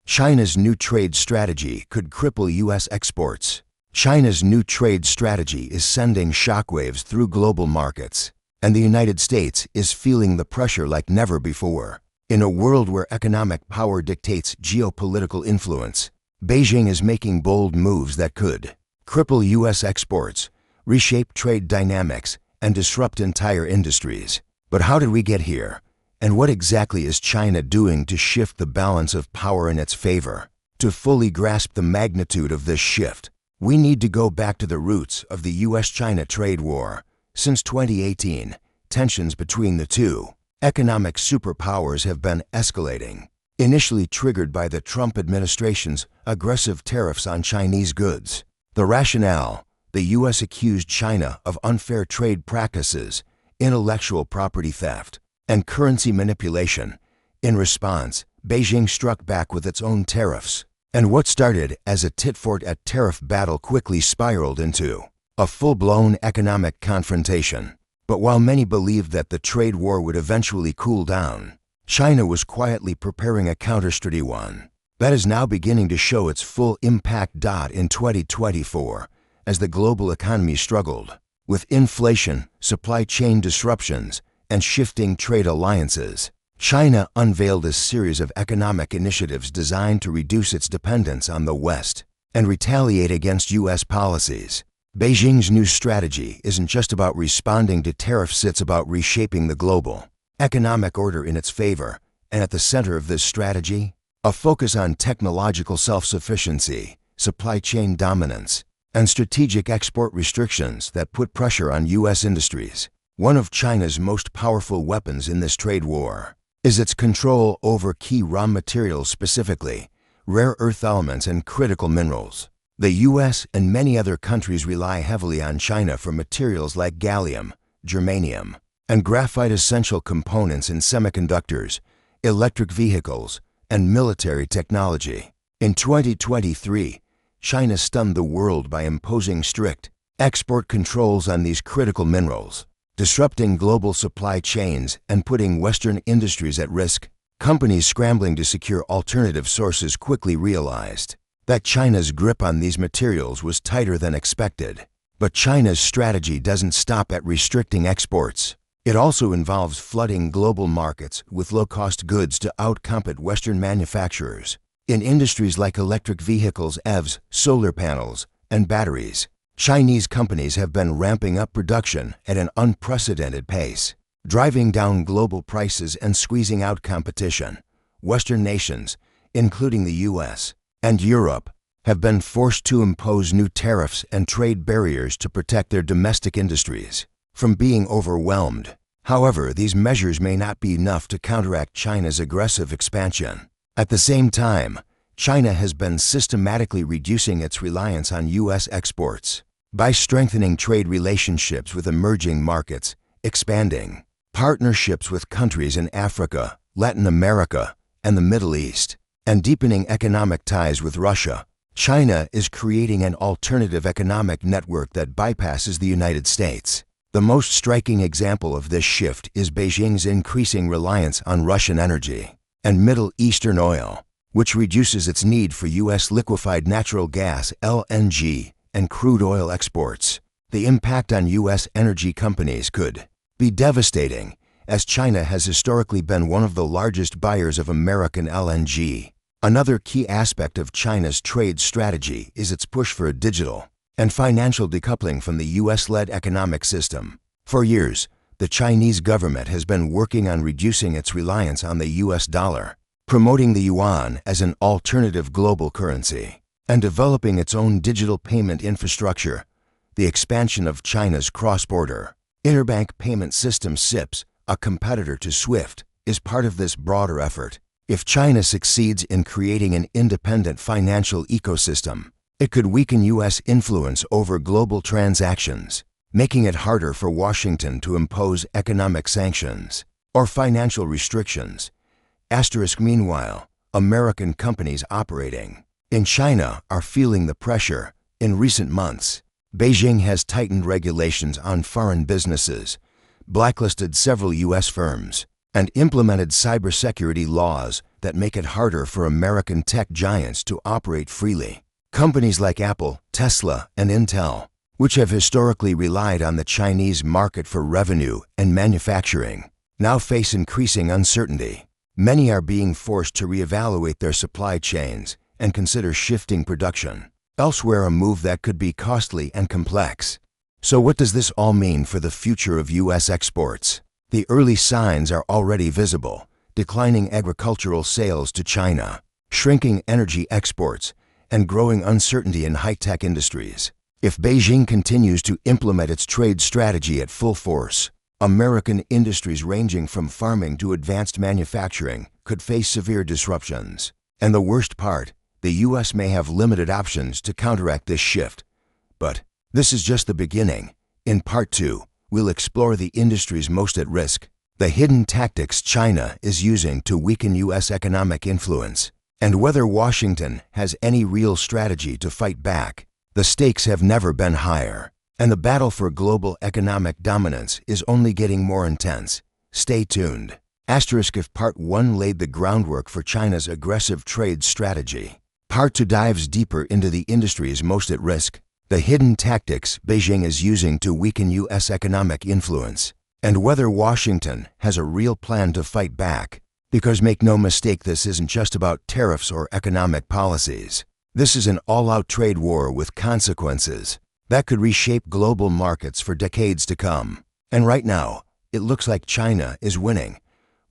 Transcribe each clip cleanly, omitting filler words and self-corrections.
China's new trade strategy could cripple U.S. exports. China's new trade strategy is sending shockwaves through global markets, and the United States is feeling the pressure like never before. In a world where economic power dictates geopolitical influence, Beijing is making bold moves that could cripple U.S. exports, reshape trade dynamics, and disrupt entire industries. But how did we get here? And what exactly is China doing to shift the balance of power in its favor? To fully grasp the magnitude of this shift, we need to go back to the roots of the U.S.-China trade war. Since 2018, tensions between the two economic superpowers have been escalating, initially triggered by the Trump administration's aggressive tariffs on Chinese goods. The rationale: the U.S. accused China of unfair trade practices, intellectual property theft, and currency manipulation. In response, Beijing struck back with its own tariffs, and what started as a tit-for-tat tariff battle quickly spiraled into a full-blown economic confrontation. But while many believed that the trade war would eventually cool down, China was quietly preparing a counterstrategy, one that is now beginning to show its full impact. In 2024, as the global economy struggled with inflation, supply chain disruptions, and shifting trade alliances, China unveiled a series of economic initiatives designed to reduce its dependence on the West and retaliate against U.S. policies. Beijing's new strategy isn't just about responding to tariffs, it's about reshaping the global economic order in its favor. And at the center of this strategy, a focus on technological self-sufficiency, supply chain dominance, and strategic export restrictions that put pressure on U.S. industries. One of China's most powerful weapons in this trade war is its control over key raw materials, specifically rare earth elements and critical minerals. The U.S. and many other countries rely heavily on China for materials like gallium, germanium, and graphite, essential components in semiconductors, electric vehicles, and military technology. In 2023, China stunned the world by imposing strict export controls on these critical minerals, disrupting global supply chains and putting Western industries at risk. Companies scrambling to secure alternative sources quickly realized that China's grip on these materials was tighter than expected. But China's strategy doesn't stop at restricting exports. It also involves flooding global markets with low-cost goods to outcompete Western manufacturers. In industries like electric vehicles, EVs, solar panels, and batteries, Chinese companies have been ramping up production at an unprecedented pace, driving down global prices and squeezing out competition. Western nations, including the U.S. and Europe, have been forced to impose new tariffs and trade barriers to protect their domestic industries from being overwhelmed. However, these measures may not be enough to counteract China's aggressive expansion. At the same time, China has been systematically reducing its reliance on U.S. exports by strengthening trade relationships with emerging markets, expanding partnerships with countries in Africa, Latin America, and the Middle East, and deepening economic ties with Russia. China is creating an alternative economic network that bypasses the United States. The most striking example of this shift is Beijing's increasing reliance on Russian energy and Middle Eastern oil, which reduces its need for U.S. liquefied natural gas (LNG) and crude oil exports. The impact on U.S. energy companies could be devastating, as China has historically been one of the largest buyers of American LNG. Another key aspect of China's trade strategy is its push for a digital and financial decoupling from the U.S.-led economic system. For years, the Chinese government has been working on reducing its reliance on the U.S. dollar, promoting the yuan as an alternative global currency, and developing its own digital payment infrastructure. The expansion of China's cross-border interbank payment system (SIPS), a competitor to SWIFT, is part of this broader effort. If China succeeds in creating an independent financial ecosystem, it could weaken U.S. influence over global transactions, making it harder for Washington to impose economic sanctions or financial restrictions. Meanwhile, American companies operating in China are feeling the pressure. In recent months, Beijing has tightened regulations on foreign businesses, blacklisted several U.S. firms, and implemented cybersecurity laws that make it harder for American tech giants to operate freely. Companies like Apple, Tesla, and Intel, which have historically relied on the Chinese market for revenue and manufacturing, now face increasing uncertainty. Many are being forced to reevaluate their supply chains and consider shifting production elsewhere, a move that could be costly and complex. So what does this all mean for the future of U.S. exports? The early signs are already visible: declining agricultural sales to China, shrinking energy exports, and growing uncertainty in high-tech industries. If Beijing continues to implement its trade strategy at full force, American industries ranging from farming to advanced manufacturing could face severe disruptions. And the worst part, the U.S. may have limited options to counteract this shift. But this is just the beginning. In Part 2, we'll explore the industries most at risk, the hidden tactics China is using to weaken U.S. economic influence, and whether Washington has any real strategy to fight back. The stakes have never been higher, and the battle for global economic dominance is only getting more intense. Stay tuned. If Part 1 laid the groundwork for China's aggressive trade strategy, Part 2 dives deeper into the industries most at risk, the hidden tactics Beijing is using to weaken U.S. economic influence, and whether Washington has a real plan to fight back. Because make no mistake, this isn't just about tariffs or economic policies. This is an all-out trade war with consequences that could reshape global markets for decades to come. And right now, it looks like China is winning.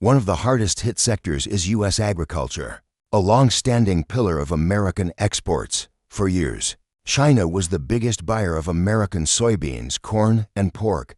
One of the hardest hit sectors is U.S. agriculture, a long-standing pillar of American exports. For years, China was the biggest buyer of American soybeans, corn, and pork.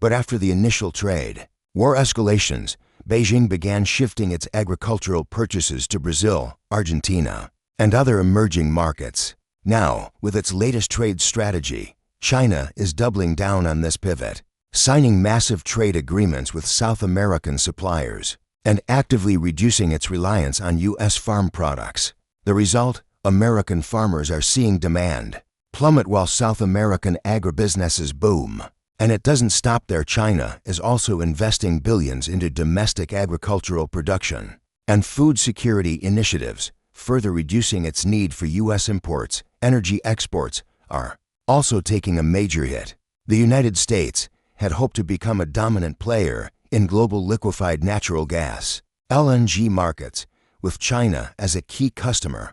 But after the initial trade war escalations, Beijing began shifting its agricultural purchases to Brazil, Argentina, and other emerging markets. Now, with its latest trade strategy, China is doubling down on this pivot, signing massive trade agreements with South American suppliers and actively reducing its reliance on U.S. farm products. The result? American farmers are seeing demand plummet while South American agribusinesses boom. And it doesn't stop there. China is also investing billions into domestic agricultural production and food security initiatives, further reducing its need for U.S. imports. Energy exports are also taking a major hit. The United States had hoped to become a dominant player in global liquefied natural gas (LNG) markets, with China as a key customer.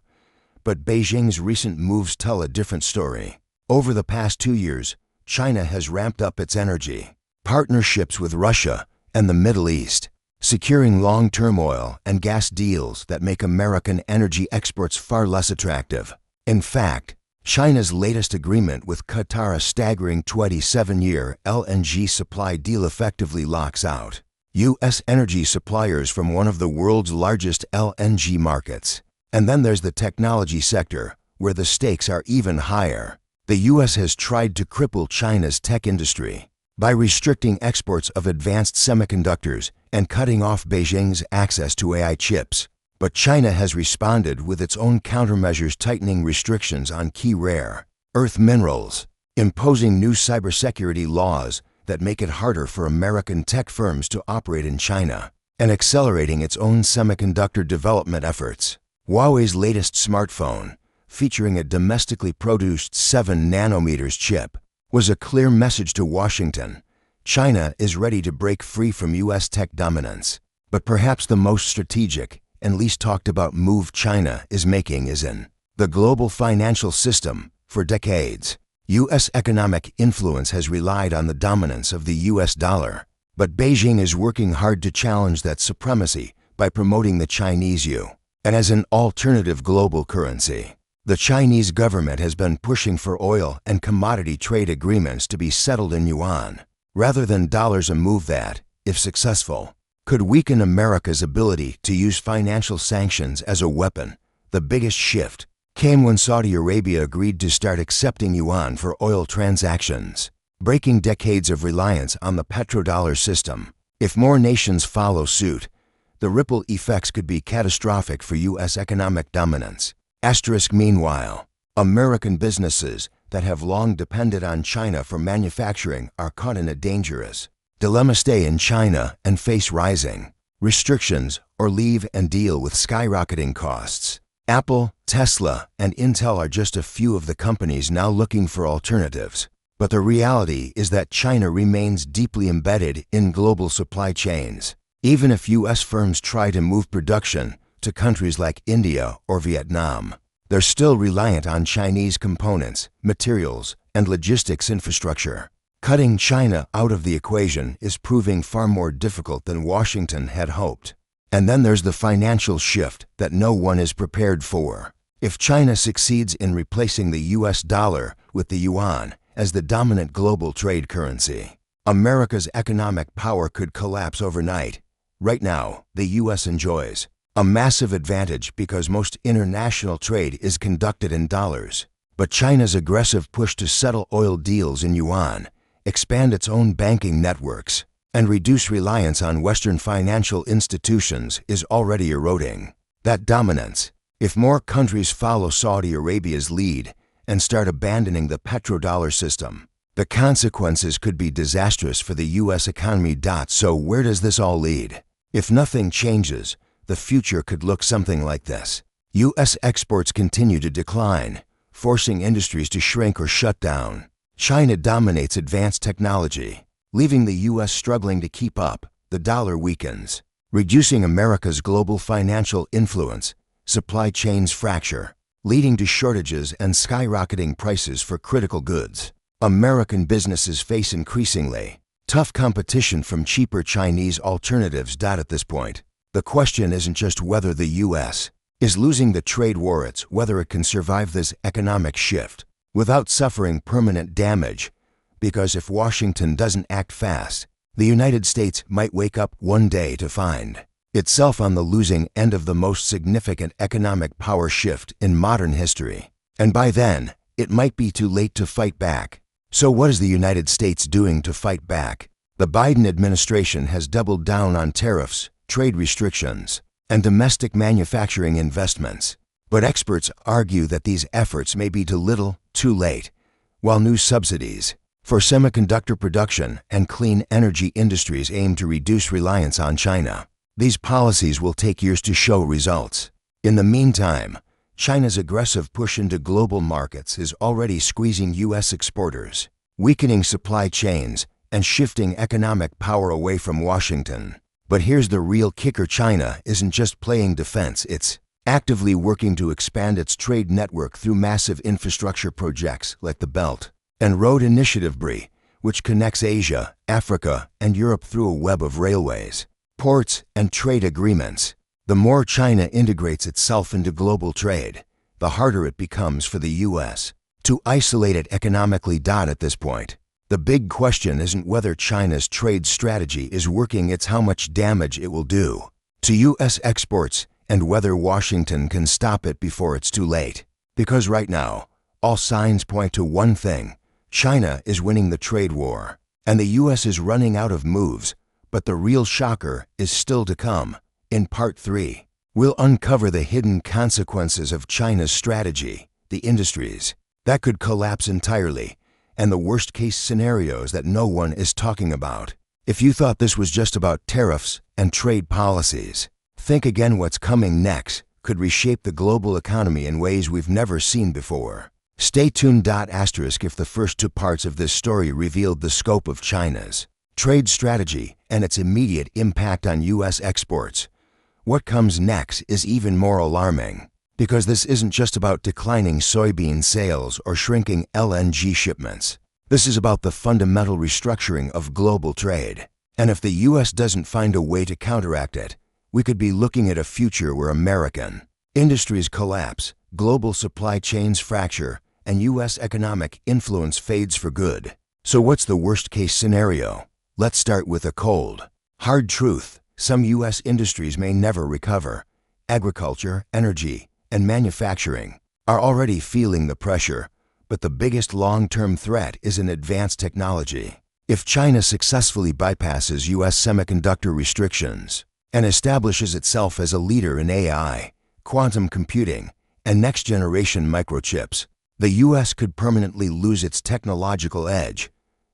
But Beijing's recent moves tell a different story. Over the past 2 years, China has ramped up its energy partnerships with Russia and the Middle East, securing long-term oil and gas deals that make American energy exports far less attractive. In fact, China's latest agreement with Qatar, a staggering 27-year LNG supply deal, effectively locks out U.S. energy suppliers from one of the world's largest LNG markets. And then there's the technology sector, where the stakes are even higher. The U.S. has tried to cripple China's tech industry by restricting exports of advanced semiconductors and cutting off Beijing's access to AI chips. But China has responded with its own countermeasures, tightening restrictions on key rare earth minerals, imposing new cybersecurity laws that make it harder for American tech firms to operate in China, and accelerating its own semiconductor development efforts. Huawei's latest smartphone, featuring a domestically produced 7nm chip, was a clear message to Washington. China is ready to break free from U.S. tech dominance. But perhaps the most strategic and least talked about move China is making is in the global financial system. For decades, U.S. economic influence has relied on the dominance of the U.S. dollar. But Beijing is working hard to challenge that supremacy by promoting the Chinese yuan and as an alternative global currency. The Chinese government has been pushing for oil and commodity trade agreements to be settled in yuan rather than dollars, a move that, if successful, could weaken America's ability to use financial sanctions as a weapon. The biggest shift came when Saudi Arabia agreed to start accepting yuan for oil transactions, breaking decades of reliance on the petrodollar system. If more nations follow suit, the ripple effects could be catastrophic for U.S. economic dominance. Meanwhile, American businesses that have long depended on China for manufacturing are caught in a dangerous dilemma: stay in China and face rising restrictions, or leave and deal with skyrocketing costs. Apple, Tesla, and Intel are just a few of the companies now looking for alternatives. But the reality is that China remains deeply embedded in global supply chains. Even if U.S. firms try to move production to countries like India or Vietnam, they're still reliant on Chinese components, materials, and logistics infrastructure. Cutting China out of the equation is proving far more difficult than Washington had hoped. And then there's the financial shift that no one is prepared for. If China succeeds in replacing the U.S. dollar with the yuan as the dominant global trade currency, America's economic power could collapse overnight. Right now, the U.S. enjoys a massive advantage because most international trade is conducted in dollars. But China's aggressive push to settle oil deals in yuan, expand its own banking networks, and reduce reliance on Western financial institutions is already eroding that dominance. If more countries follow Saudi Arabia's lead and start abandoning the petrodollar system, the consequences could be disastrous for the U.S. economy. So where does this all lead? If nothing changes, the future could look something like this. U.S. exports continue to decline, forcing industries to shrink or shut down. China dominates advanced technology, leaving the U.S. struggling to keep up. The dollar weakens, reducing America's global financial influence. Supply chains fracture, leading to shortages and skyrocketing prices for critical goods. American businesses face increasingly tough competition from cheaper Chinese alternatives. At this point, the question isn't just whether the U.S. is losing the trade war, it's whether it can survive this economic shift without suffering permanent damage. Because if Washington doesn't act fast, the United States might wake up one day to find itself on the losing end of the most significant economic power shift in modern history. And by then, it might be too late to fight back. So what is the United States doing to fight back? The Biden administration has doubled down on tariffs, trade restrictions, and domestic manufacturing investments. But experts argue that these efforts may be too little, too late, while new subsidies for semiconductor production and clean energy industries aim to reduce reliance on China. These policies will take years to show results. In the meantime, China's aggressive push into global markets is already squeezing U.S. exporters, weakening supply chains, and shifting economic power away from Washington. But here's the real kicker: China isn't just playing defense, it's actively working to expand its trade network through massive infrastructure projects like the Belt and Road Initiative (BRI), which connects Asia, Africa, and Europe through a web of railways, ports, and trade agreements. The more China integrates itself into global trade, the harder it becomes for the U.S. to isolate it economically. At this point, the big question isn't whether China's trade strategy is working, it's how much damage it will do to U.S. exports and whether Washington can stop it before it's too late. Because right now, all signs point to one thing: China is winning the trade war, and the U.S. is running out of moves. But the real shocker is still to come. In Part 3, we'll uncover the hidden consequences of China's strategy, the industries that could collapse entirely, and the worst-case scenarios that no one is talking about. If you thought this was just about tariffs and trade policies, think again. What's coming next could reshape the global economy in ways we've never seen before. Stay tuned. If the first two parts of this story revealed the scope of China's trade strategy and its immediate impact on U.S. exports, what comes next is even more alarming. Because this isn't just about declining soybean sales or shrinking LNG shipments. This is about the fundamental restructuring of global trade. And if the U.S. doesn't find a way to counteract it, we could be looking at a future where American industries collapse, global supply chains fracture, and U.S. economic influence fades for good. So what's the worst-case scenario? Let's start with a cold, hard truth. Some U.S. industries may never recover. Agriculture, energy, and manufacturing are already feeling the pressure, but the biggest long-term threat is in advanced technology. If China successfully bypasses U.S. semiconductor restrictions and establishes itself as a leader in AI, quantum computing, and next-generation microchips, the U.S. could permanently lose its technological edge.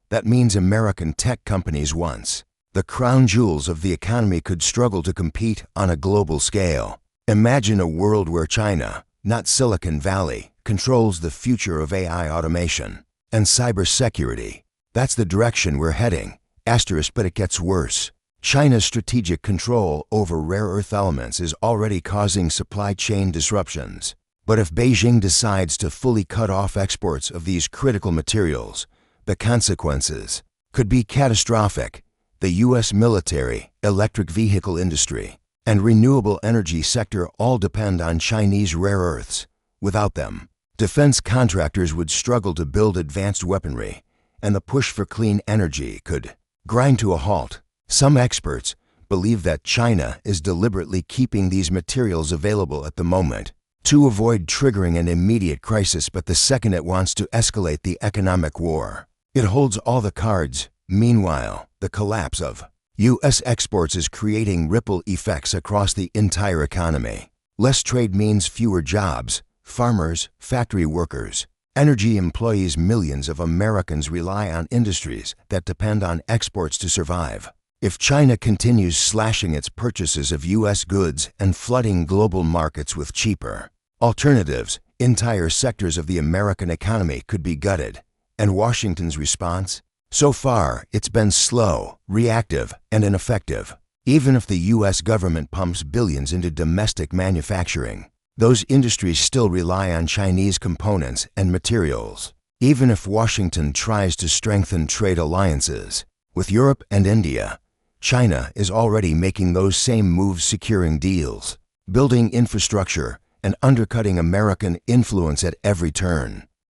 That means American tech companies, once the crown jewels of the economy could struggle to compete on a global scale. Imagine a world where China, not Silicon Valley, controls the future of AI automation and cybersecurity. That's the direction we're heading. But it gets worse. China's strategic control over rare earth elements is already causing supply chain disruptions. But if Beijing decides to fully cut off exports of these critical materials, the consequences could be catastrophic. The U.S. military, electric vehicle industry, and renewable energy sector all depend on Chinese rare earths. Without them, defense contractors would struggle to build advanced weaponry, and the push for clean energy could grind to a halt. Some experts believe that China is deliberately keeping these materials available at the moment to avoid triggering an immediate crisis, but the second it wants to escalate the economic war, it holds all the cards. Meanwhile, the collapse of U.S. exports is creating ripple effects across the entire economy. Less trade means fewer jobs. Farmers, factory workers, energy employees. Millions of Americans rely on industries that depend on exports to survive. If China continues slashing its purchases of U.S. goods and flooding global markets with cheaper alternatives, entire sectors of the American economy could be gutted. And Washington's response? So far, it's been slow, reactive, and ineffective. Even if the U.S. government pumps billions into domestic manufacturing, those industries still rely on Chinese components and materials. Even if Washington tries to strengthen trade alliances with Europe and India, China is already making those same moves, securing deals, building infrastructure, and undercutting American influence at every turn.